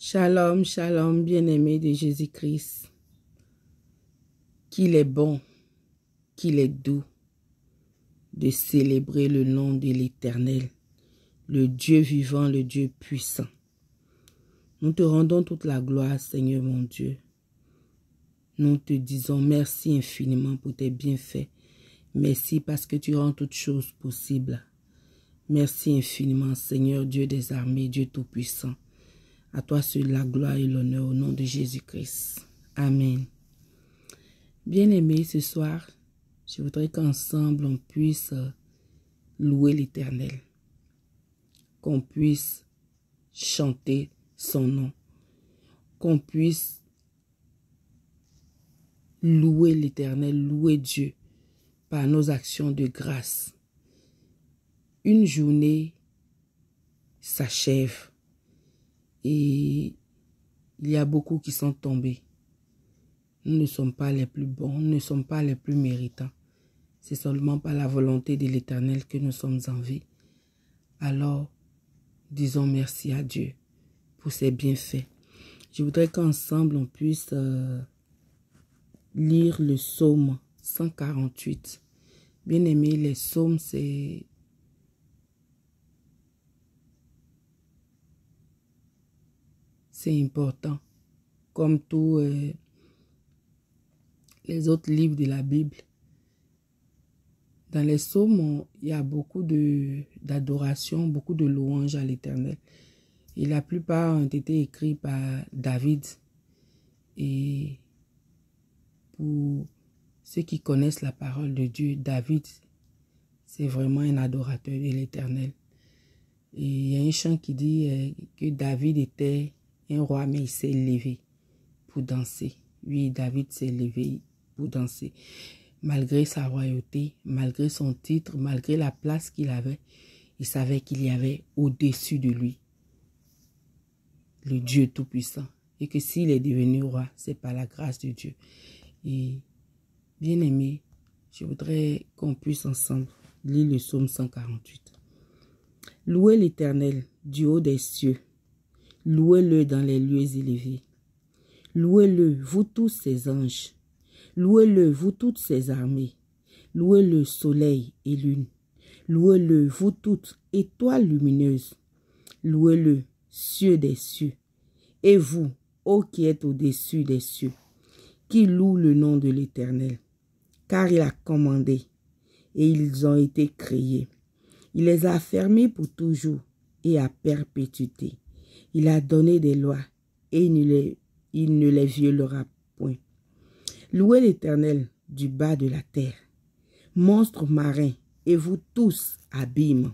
Shalom, shalom, bien-aimé de Jésus-Christ. Qu'il est bon, qu'il est doux de célébrer le nom de l'Éternel, le Dieu vivant, le Dieu puissant. Nous te rendons toute la gloire, Seigneur mon Dieu. Nous te disons merci infiniment pour tes bienfaits. Merci parce que tu rends toutes choses possibles. Merci infiniment, Seigneur Dieu des armées, Dieu tout-puissant. À toi seul la gloire et l'honneur au nom de Jésus-Christ. Amen. Bien-aimés, ce soir, je voudrais qu'ensemble on puisse louer l'Éternel. Qu'on puisse chanter son nom. Qu'on puisse louer l'Éternel, louer Dieu par nos actions de grâce. Une journée s'achève et il y a beaucoup qui sont tombés. Nous ne sommes pas les plus bons, nous ne sommes pas les plus méritants. C'est seulement par la volonté de l'Éternel que nous sommes en vie. Alors, disons merci à Dieu pour ses bienfaits. Je voudrais qu'ensemble on puisse lire le psaume 148. Bien aimé, les psaumes, c'est important. Comme tous les autres livres de la Bible. Dans les psaumes, il y a beaucoup d'adoration, beaucoup de louanges à l'Éternel. Et la plupart ont été écrits par David. Et pour ceux qui connaissent la parole de Dieu, David, c'est vraiment un adorateur de l'Éternel. Et il y a un chant qui dit que David était un roi, mais il s'est levé pour danser. Oui, David s'est levé pour danser. Malgré sa royauté, malgré son titre, malgré la place qu'il avait, il savait qu'il y avait au-dessus de lui le Dieu Tout-Puissant. Et que s'il est devenu roi, c'est par la grâce de Dieu. Et bien aimé, je voudrais qu'on puisse ensemble lire le psaume 148. Louez l'Éternel du haut des cieux. Louez-le dans les lieux élevés. Louez-le, vous tous ses anges. Louez-le, vous toutes ses armées. Louez-le, soleil et lune. Louez-le, vous toutes étoiles lumineuses. Louez-le, cieux des cieux. Et vous, ô qui êtes au-dessus des cieux, qui louent le nom de l'Éternel. Car il a commandé, et ils ont été créés. Il les a fermés pour toujours et à perpétuité. Il a donné des lois, et il ne les violera point. Louez l'Éternel du bas de la terre, monstres marins, et vous tous abîmes.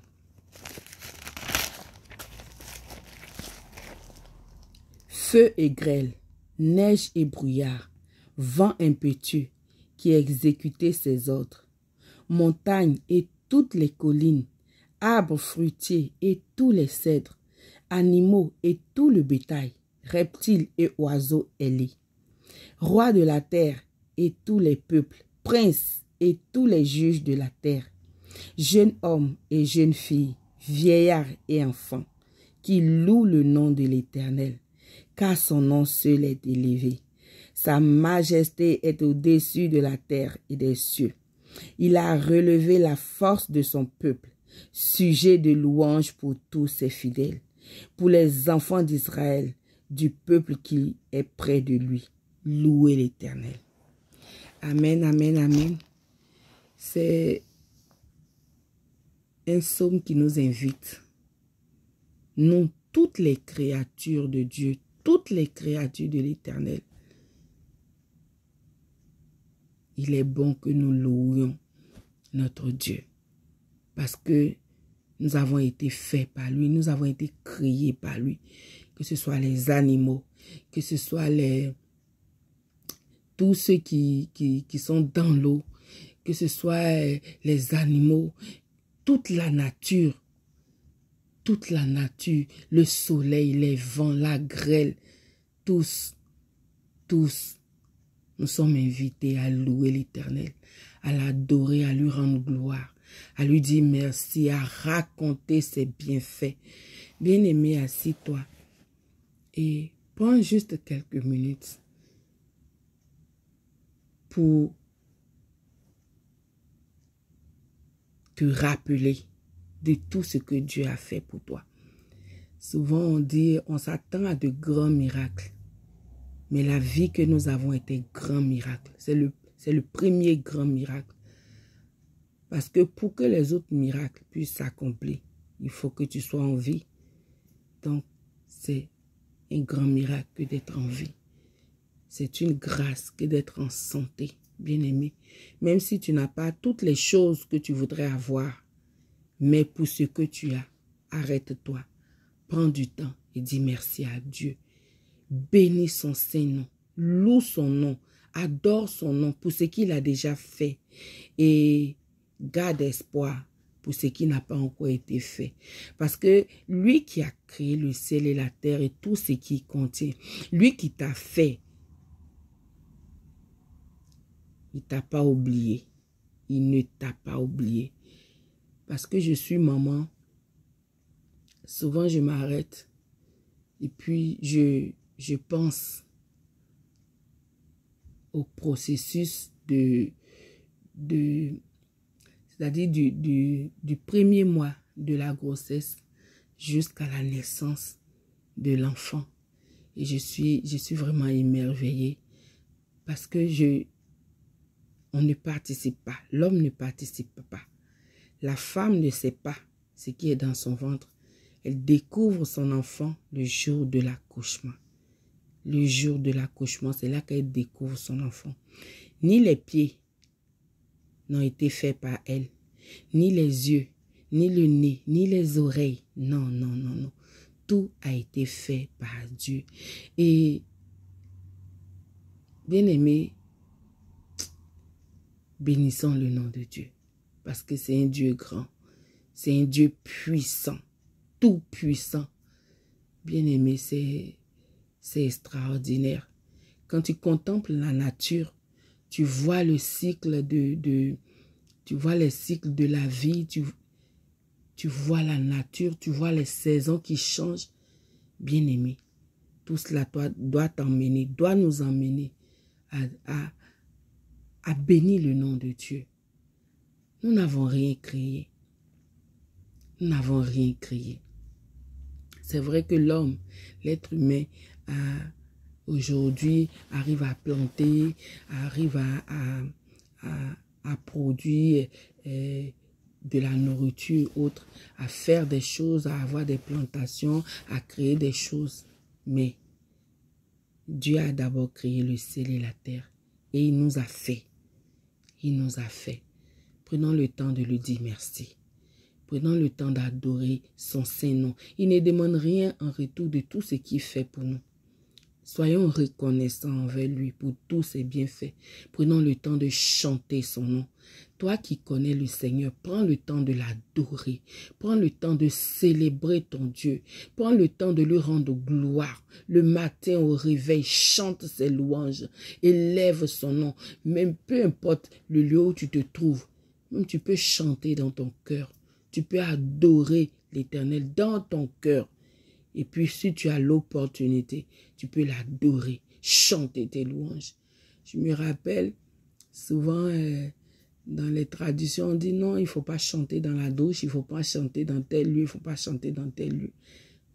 Feu et grêle, neige et brouillard, vent impétueux qui exécutait ses ordres, montagnes et toutes les collines, arbres fruitiers et tous les cèdres, animaux et tout le bétail, reptiles et oiseaux ailés, rois de la terre et tous les peuples, princes et tous les juges de la terre, jeunes hommes et jeunes filles, vieillards et enfants, qui louent le nom de l'Éternel, car son nom seul est élevé. Sa majesté est au-dessus de la terre et des cieux. Il a relevé la force de son peuple, sujet de louange pour tous ses fidèles, pour les enfants d'Israël, du peuple qui est près de lui. Louez l'Éternel. Amen, amen, amen. C'est un psaume qui nous invite. Nous, toutes les créatures de Dieu, toutes les créatures de l'Éternel, il est bon que nous louions notre Dieu. Parce que nous avons été faits par lui, nous avons été créés par lui. Que ce soit les animaux, que ce soit tous ceux qui sont dans l'eau, que ce soit les animaux, toute la nature, le soleil, les vents, la grêle, tous, nous sommes invités à louer l'Éternel, à l'adorer, à lui rendre gloire, à lui dire merci, à raconter ses bienfaits. Bien-aimé, assis-toi et Prends juste quelques minutes pour te rappeler de tout ce que Dieu a fait pour toi. Souvent on dit, on s'attend à de grands miracles. Mais la vie que nous avons est un grand miracle. C'est le premier grand miracle. Parce que pour que les autres miracles puissent s'accomplir, il faut que tu sois en vie. Donc, c'est un grand miracle que d'être en vie. C'est une grâce que d'être en santé, bien-aimé. Même si tu n'as pas toutes les choses que tu voudrais avoir, mais pour ce que tu as, arrête-toi. Prends du temps et dis merci à Dieu. Bénis son Saint-Nom, loue son nom, adore son nom pour ce qu'il a déjà fait et garde espoir pour ce qui n'a pas encore été fait. Parce que lui qui a créé le ciel et la terre et tout ce qui contient, lui qui t'a fait, il ne t'a pas oublié. Il ne t'a pas oublié. Parce que je suis maman, souvent je m'arrête et puis je pense au processus c'est-à-dire du premier mois de la grossesse jusqu'à la naissance de l'enfant. Et je suis vraiment émerveillée parce que on ne participe pas, l'homme ne participe pas. La femme ne sait pas ce qui est dans son ventre. Elle découvre son enfant le jour de l'accouchement. Le jour de l'accouchement, c'est là qu'elle découvre son enfant. Ni les pieds n'ont été faits par elle, ni les yeux, ni le nez, ni les oreilles. Non, non, non, non. Tout a été fait par Dieu. Et, bien-aimé, bénissons le nom de Dieu. Parce que c'est un Dieu grand. C'est un Dieu puissant. Tout puissant. Bien-aimé, c'est extraordinaire. Quand tu contemples la nature, tu vois le cycle tu vois les cycles de la vie, tu vois la nature, tu vois les saisons qui changent. Bien-aimé, tout cela doit t'emmener, doit nous emmener à bénir le nom de Dieu. Nous n'avons rien créé. Nous n'avons rien créé. C'est vrai que l'homme, l'être humain, aujourd'hui arrive à planter, arrive à produire de la nourriture autre, à faire des choses, à avoir des plantations, à créer des choses. Mais Dieu a d'abord créé le ciel et la terre et il nous a fait. Il nous a fait. Prenons le temps de lui dire merci. Prenons le temps d'adorer son Saint-Nom. Il ne demande rien en retour de tout ce qu'il fait pour nous. Soyons reconnaissants envers lui pour tous ses bienfaits. Prenons le temps de chanter son nom. Toi qui connais le Seigneur, prends le temps de l'adorer. Prends le temps de célébrer ton Dieu. Prends le temps de lui rendre gloire. Le matin au réveil, chante ses louanges. Élève son nom. Même peu importe le lieu où tu te trouves. Même tu peux chanter dans ton cœur. Tu peux adorer l'Éternel dans ton cœur. Et puis, si tu as l'opportunité, tu peux l'adorer, chanter tes louanges. Je me rappelle, souvent, dans les traditions, on dit non, il ne faut pas chanter dans la douche, il ne faut pas chanter dans tel lieu, il ne faut pas chanter dans tel lieu.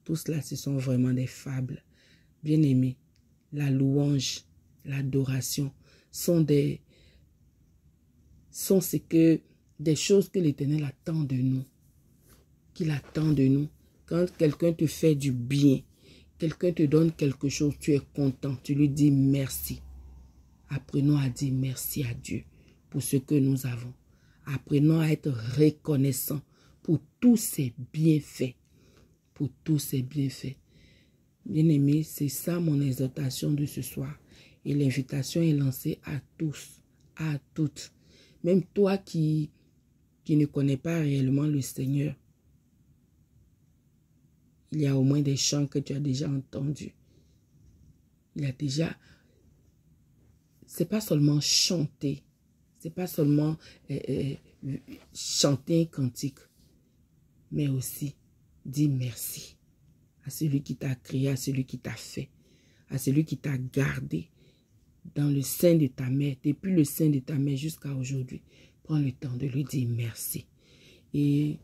Tout cela, ce sont vraiment des fables. Bien-aimés, la louange, l'adoration sont des choses que l'Éternel attend de nous. Qu'il attend de nous. Quand quelqu'un te fait du bien, quelqu'un te donne quelque chose, tu es content, tu lui dis merci. Apprenons à dire merci à Dieu pour ce que nous avons. Apprenons à être reconnaissants pour tous ses bienfaits. Pour tous ses bienfaits. Bien-aimés, c'est ça mon exhortation de ce soir. Et l'invitation est lancée à tous, à toutes. Même toi qui ne connais pas réellement le Seigneur, il y a au moins des chants que tu as déjà entendus. Il y a déjà... C'est pas seulement chanter. C'est pas seulement chanter un cantique. Mais aussi dire merci à celui qui t'a créé, à celui qui t'a fait. à celui qui t'a gardé dans le sein de ta mère, depuis le sein de ta mère jusqu'à aujourd'hui. Prends le temps de lui dire merci. Et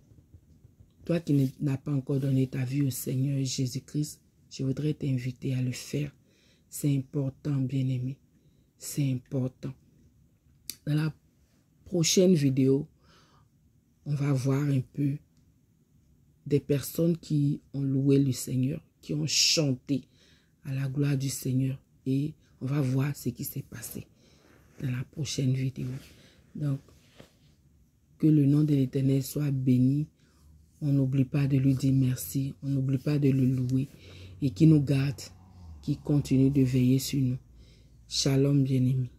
toi qui n'as pas encore donné ta vie au Seigneur Jésus-Christ, je voudrais t'inviter à le faire. C'est important, bien-aimé. C'est important. Dans la prochaine vidéo, on va voir un peu des personnes qui ont loué le Seigneur, qui ont chanté à la gloire du Seigneur. Et on va voir ce qui s'est passé dans la prochaine vidéo. Donc, que le nom de l'Éternel soit béni. On n'oublie pas de lui dire merci. On n'oublie pas de le louer. Et qui nous garde, qui continue de veiller sur nous. Shalom, bien-aimés.